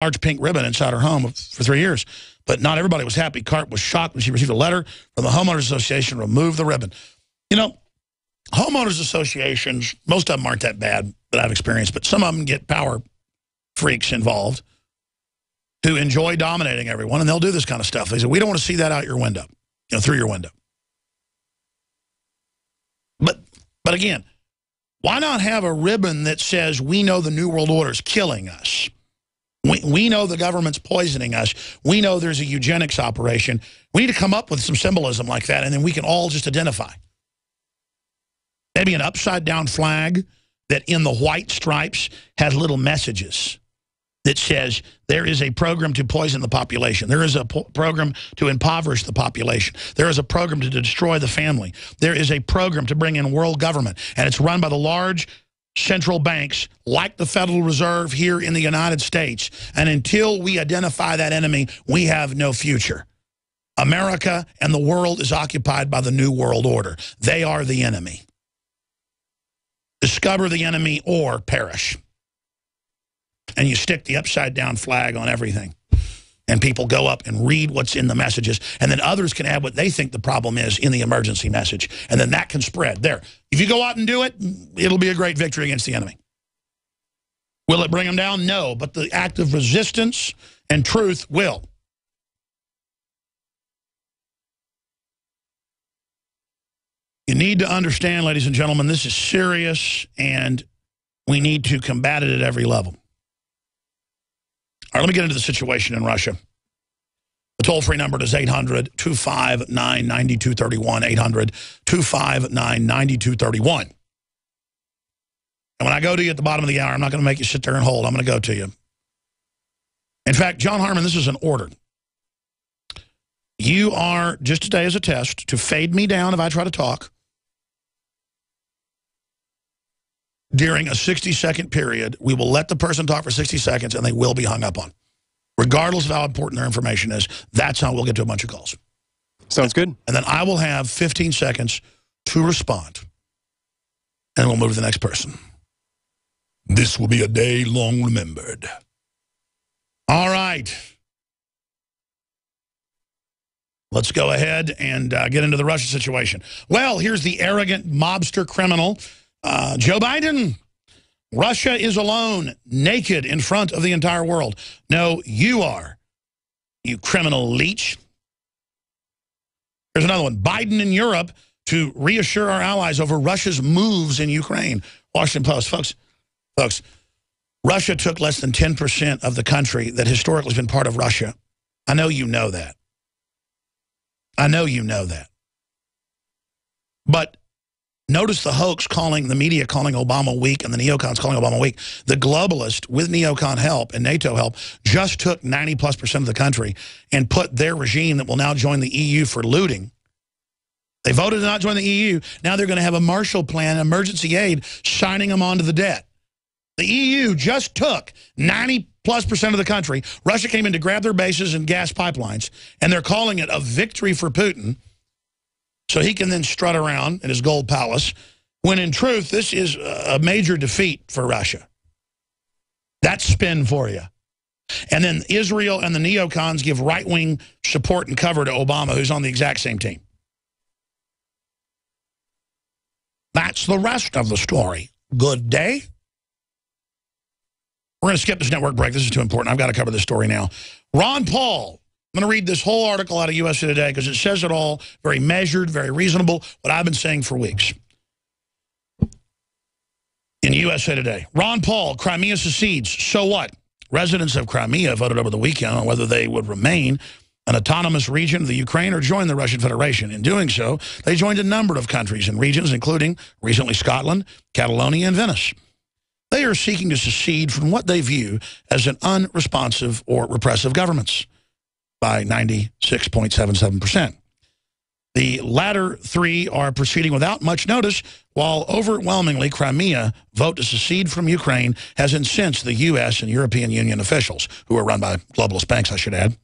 large pink ribbon inside her home for 3 years. But not everybody was happy. Cart was shocked when she received a letter from the Homeowners Association to remove the ribbon. You know, homeowners associations, most of them aren't that bad that I've experienced, but some of them get power freaks involved who enjoy dominating everyone, and they'll do this kind of stuff. They say, we don't want to see that out your window, through your window. But again, why not have a ribbon that says, we know the New World Order is killing us. We know the government's poisoning us. We know there's a eugenics operation. We need to come up with some symbolism like that, and then we can all just identify. Maybe an upside-down flag that in the white stripes has little messages that says there is a program to poison the population. There is a program to impoverish the population. There is a program to destroy the family. There is a program to bring in world government, and it's run by the large central banks like the Federal Reserve here in the United States. And until we identify that enemy, we have no future. America and the world is occupied by the New World Order. They are the enemy. Discover the enemy or perish. And you stick the upside-down flag on everything. And people go up and read what's in the messages. And then others can add what they think the problem is in the emergency message. And then that can spread. There. If you go out and do it, it'll be a great victory against the enemy. Will it bring them down? No. But the act of resistance and truth will. You need to understand, ladies and gentlemen, this is serious, and we need to combat it at every level. All right, let me get into the situation in Russia. The toll-free number is 800-259-9231, 800-259-9231. And when I go to you at the bottom of the hour, I'm not going to make you sit there and hold. I'm going to go to you. In fact, John Harmon, this is an order. You are, just today as a test, to fade me down if I try to talk during a 60-second period. We will let the person talk for 60 seconds, and they will be hung up on. Regardless of how important their information is, that's how we'll get to a bunch of calls. Sounds good. And then I will have 15 seconds to respond, and we'll move to the next person. This will be a day long remembered. All right. Let's go ahead and get into the Russia situation. Well, here's the arrogant mobster criminal, Joe Biden. Russia is alone, naked in front of the entire world. No, you are, you criminal leech. Here's another one. Biden in Europe to reassure our allies over Russia's moves in Ukraine. Washington Post. Folks, Russia took less than 10% of the country that historically has been part of Russia. I know you know that. I know you know that. But notice the hoax calling, the media calling Obama weak and the neocons calling Obama weak. The globalists, with neocon help and NATO help, just took 90+% of the country and put their regime that will now join the EU for looting. They voted to not join the EU. Now they're going to have a Marshall Plan, emergency aid, signing them onto the debt. The EU just took 90+% of the country. Russia came in to grab their bases and gas pipelines, and they're calling it a victory for Putin, so he can then strut around in his gold palace, when in truth, this is a major defeat for Russia. That's spin for you. And then Israel and the neocons give right-wing support and cover to Obama, who's on the exact same team. That's the rest of the story. Good day. We're going to skip this network break. This is too important. I've got to cover this story now. Ron Paul. I'm going to read this whole article out of USA Today because it says it all. Very measured, very reasonable, what I've been saying for weeks. In USA Today. Ron Paul, Crimea secedes. So what? Residents of Crimea voted over the weekend on whether they would remain an autonomous region of the Ukraine or join the Russian Federation. In doing so, they joined a number of countries and regions, including recently Scotland, Catalonia, and Venice. They are seeking to secede from what they view as an unresponsive or repressive governments by 96.77%. The latter three are proceeding without much notice, while overwhelmingly Crimea vote to secede from Ukraine has incensed the U.S. and European Union officials, who are run by globalist banks, I should add,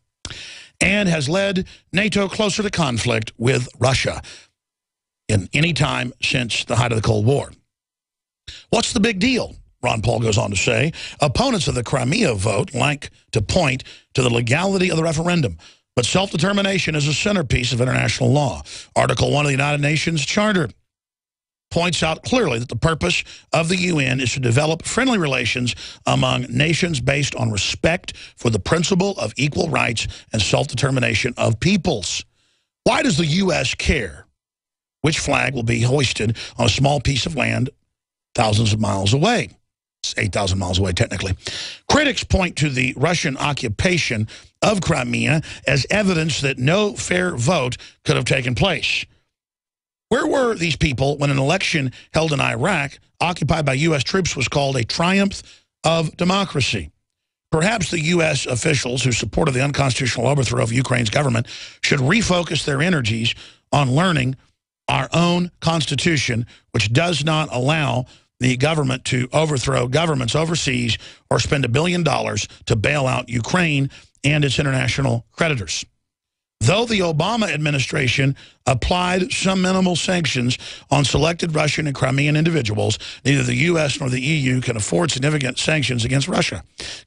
and has led NATO closer to conflict with Russia in any time since the height of the Cold War. What's the big deal? Ron Paul goes on to say, opponents of the Crimea vote like to point to the legality of the referendum, but self-determination is a centerpiece of international law. Article 1 of the United Nations Charter points out clearly that the purpose of the UN is to develop friendly relations among nations based on respect for the principle of equal rights and self-determination of peoples. Why does the U.S. care which flag will be hoisted on a small piece of land thousands of miles away? It's 8,000 miles away, technically. Critics point to the Russian occupation of Crimea as evidence that no fair vote could have taken place. Where were these people when an election held in Iraq, occupied by U.S. troops, was called a triumph of democracy? Perhaps the U.S. officials who supported the unconstitutional overthrow of Ukraine's government should refocus their energies on learning our own constitution, which does not allow the government to overthrow governments overseas or spend $1 billion to bail out Ukraine and its international creditors. Though the Obama administration applied some minimal sanctions on selected Russian and Crimean individuals, neither the U.S. nor the EU can afford significant sanctions against Russia.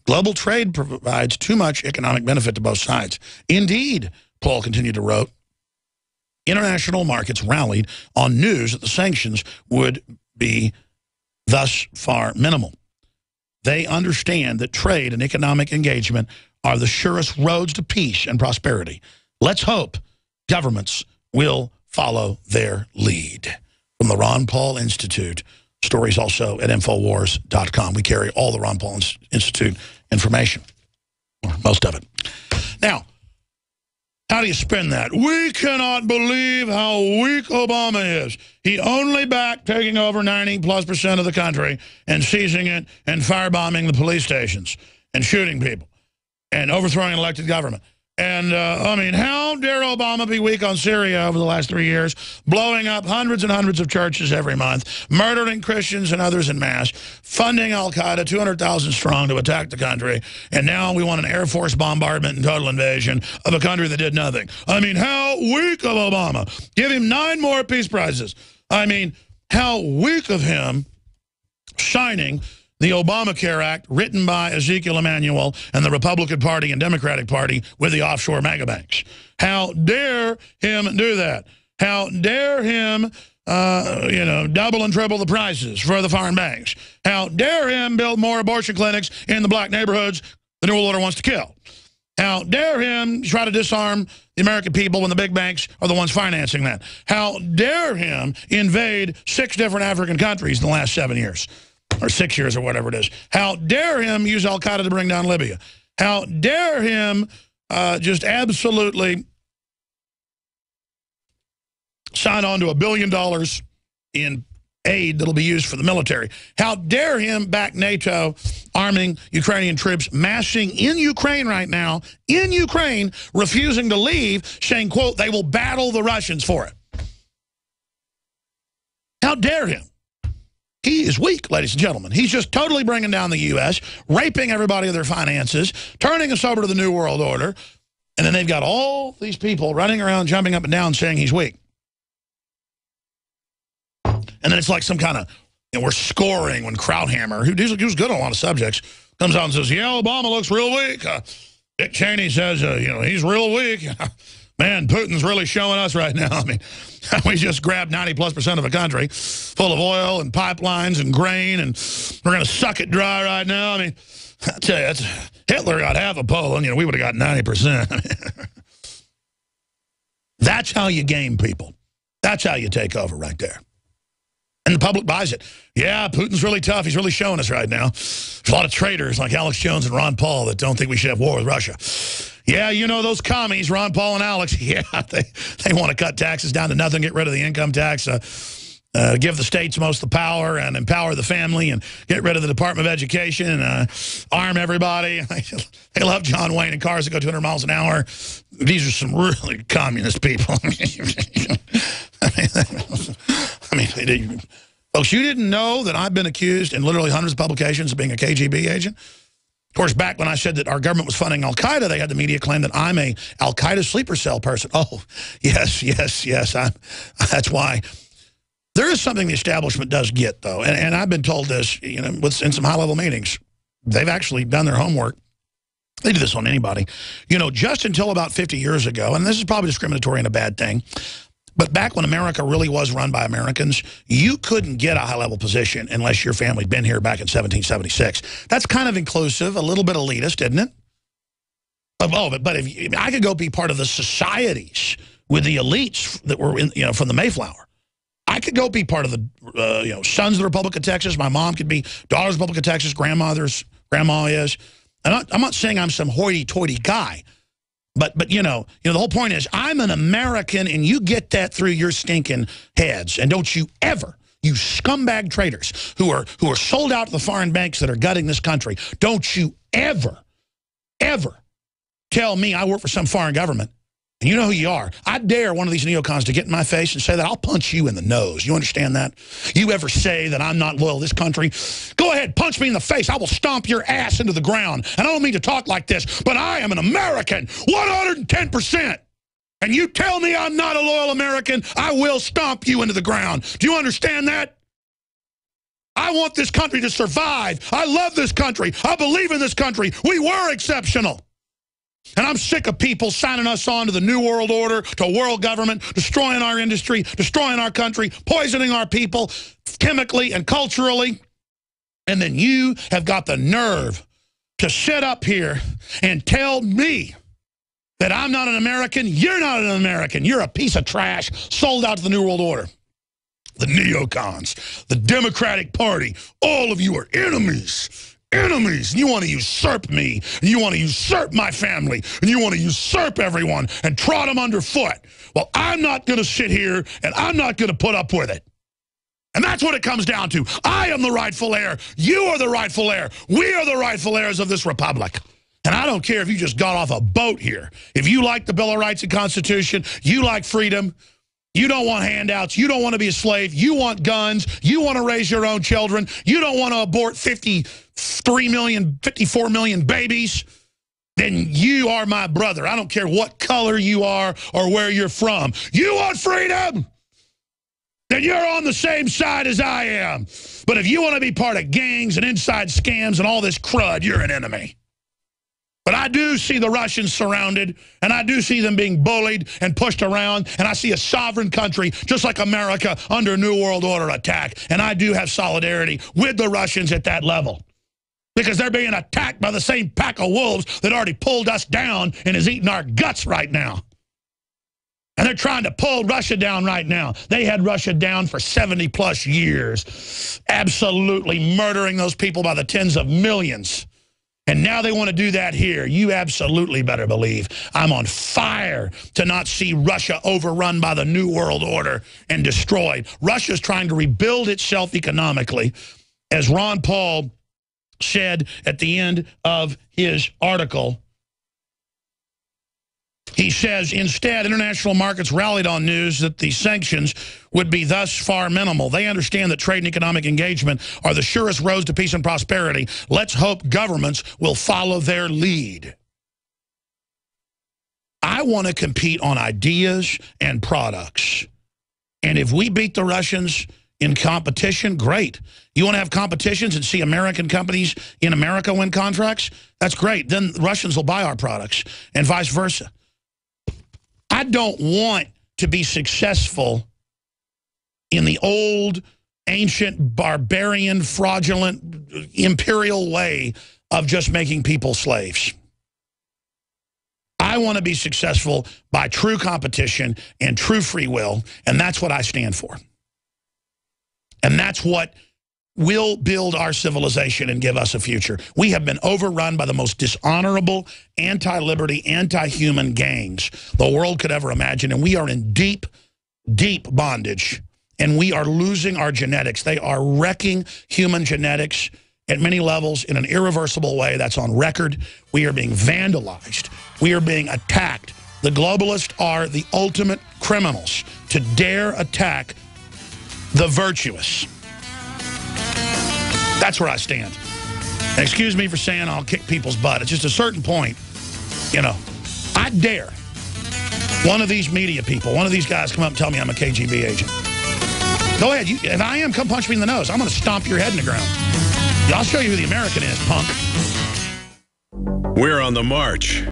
Global trade provides too much economic benefit to both sides. Indeed, Paul continued to write, international markets rallied on news that the sanctions would be thus far minimal. They understand that trade and economic engagement are the surest roads to peace and prosperity. Let's hope governments will follow their lead. From the Ron Paul Institute, stories also at Infowars.com. We carry all the Ron Paul Institute information, or most of it. Now, how do you spin that? We cannot believe how weak Obama is. He only backed taking over 90+% of the country and seizing it and firebombing the police stations and shooting people and overthrowing an elected government. And, I mean, how dare Obama be weak on Syria over the last 3 years, blowing up hundreds and hundreds of churches every month, murdering Christians and others en masse, funding al-Qaeda 200,000 strong to attack the country, and now we want an Air Force bombardment and total invasion of a country that did nothing. I mean, how weak of Obama. Give him 9 more peace prizes. I mean, how weak of him signing the Obamacare Act, written by Ezekiel Emanuel and the Republican Party and Democratic Party with the offshore mega banks. How dare him do that? How dare him, double and triple the prices for the foreign banks? How dare him build more abortion clinics in the black neighborhoods the New World Order wants to kill? How dare him try to disarm the American people when the big banks are the ones financing that? How dare him invade 6 different African countries in the last 7 years? Or 6 years or whatever it is. How dare him use al-Qaeda to bring down Libya? How dare him just absolutely sign on to $1 billion in aid that'll be used for the military? How dare him back NATO, arming Ukrainian troops, massing in Ukraine right now, in Ukraine, refusing to leave, saying, quote, they will battle the Russians for it. How dare him? He is weak, ladies and gentlemen. He's just totally bringing down the U.S., raping everybody of their finances, turning us over to the New World Order, and then they've got all these people running around, jumping up and down, saying he's weak. And then it's like some kind of, we're scoring when Krauthammer, who was good on a lot of subjects, comes out and says, yeah, Obama looks real weak. Dick Cheney says, he's real weak. Man, Putin's really showing us right now. I mean, we just grabbed 90+% of a country full of oil and pipelines and grain, and we're going to suck it dry right now. I mean, I tell you, Hitler got half of Poland. We would have got 90%. That's how you game people. That's how you take over right there. And the public buys it. Yeah, Putin's really tough. He's really showing us right now. There's a lot of traitors like Alex Jones and Ron Paul that don't think we should have war with Russia. Yeah, those commies, Ron Paul and Alex, yeah, they want to cut taxes down to nothing, get rid of the income tax, give the states most of the power and empower the family and get rid of the Department of Education and arm everybody. They love John Wayne and cars that go 200 miles an hour. These are some really communist people. Folks, you didn't know that I've been accused in literally hundreds of publications of being a KGB agent? Of course, back when I said that our government was funding al-Qaeda, they had the media claim that I'm a al-Qaeda sleeper cell person. Oh, yes. That's why There is something the establishment does get, though, and I've been told this, you know, in some high-level meetings. They've actually done their homework. They do this on anybody. You know, just until about 50 years ago, and this is probably discriminatory and a bad thing, but back when America really was run by Americans, you couldn't get a high-level position unless your family had been here back in 1776. That's kind of inclusive, a little bit elitist, isn't it? But if I could go be part of the societies with the elites that were in, you know, from the Mayflower. I could go be part of the, you know, Sons of the Republic of Texas. My mom could be Daughters of the Republic of Texas. Grandma is. I'm not saying I'm some hoity-toity guy, but you know, the whole point is I'm an American, and you get that through your stinking heads. And don't you ever, you scumbag traitors who are sold out to the foreign banks that are gutting this country, don't you ever tell me I work for some foreign government. And you know who you are. I dare one of these neocons to get in my face and say that I'll punch you in the nose. You understand that? You ever say that I'm not loyal to this country? Go ahead, punch me in the face. I will stomp your ass into the ground. And I don't mean to talk like this, but I am an American, 110%. And you tell me I'm not a loyal American, I will stomp you into the ground. Do you understand that? I want this country to survive. I love this country. I believe in this country. We were exceptional. And I'm sick of people signing us on to the New World Order, to world government, destroying our industry, destroying our country, poisoning our people chemically and culturally. And then you have got the nerve to sit up here and tell me that I'm not an American. You're not an American. You're a piece of trash sold out to the New World Order. The neocons, the Democratic Party, all of you are enemies. Enemies, and you want to usurp me, and you want to usurp my family, and you want to usurp everyone and trot them underfoot. Well, I'm not going to sit here, and I'm not going to put up with it. And that's what it comes down to. I am the rightful heir. You are the rightful heir. We are the rightful heirs of this republic. And I don't care if you just got off a boat here. If you like the Bill of Rights and Constitution, you like freedom, you don't want handouts, you don't want to be a slave, you want guns, you want to raise your own children, you don't want to abort 53 million, 54 million babies, then you are my brother. I don't care what color you are or where you're from. You want freedom? Then you're on the same side as I am. But if you want to be part of gangs and inside scams and all this crud, you're an enemy. But I do see the Russians surrounded, and I do see them being bullied and pushed around, and I see a sovereign country, just like America, under New World Order attack. And I do have solidarity with the Russians at that level, because they're being attacked by the same pack of wolves that already pulled us down and is eating our guts right now. And they're trying to pull Russia down right now. They had Russia down for 70-plus years, absolutely murdering those people by the tens of millions. And now they want to do that here. You absolutely better believe I'm on fire to not see Russia overrun by the New World Order and destroyed. Russia's trying to rebuild itself economically. As Ron Paul said at the end of his article, he says, instead, international markets rallied on news that the sanctions would be thus far minimal. They understand that trade and economic engagement are the surest roads to peace and prosperity. Let's hope governments will follow their lead. I want to compete on ideas and products. And if we beat the Russians in competition, great. You want to have competitions and see American companies in America win contracts? That's great. Then the Russians will buy our products and vice versa. I don't want to be successful in the old, ancient, barbarian, fraudulent, imperial way of just making people slaves. I want to be successful by true competition and true free will, and that's what I stand for. And that's what will build our civilization and give us a future. We have been overrun by the most dishonorable, anti-liberty, anti-human gangs the world could ever imagine, and we are in deep, deep bondage, and we are losing our genetics. They are wrecking human genetics at many levels in an irreversible way. That's on record. We are being vandalized. We are being attacked. The globalists are the ultimate criminals to dare attack the virtuous. That's where I stand. And excuse me for saying I'll kick people's butt. It's just a certain point, you know, I dare one of these media people, one of these guys come up and tell me I'm a KGB agent. Go ahead. If I am, come punch me in the nose. I'm going to stomp your head in the ground. I'll show you who the American is, punk. We're on the march.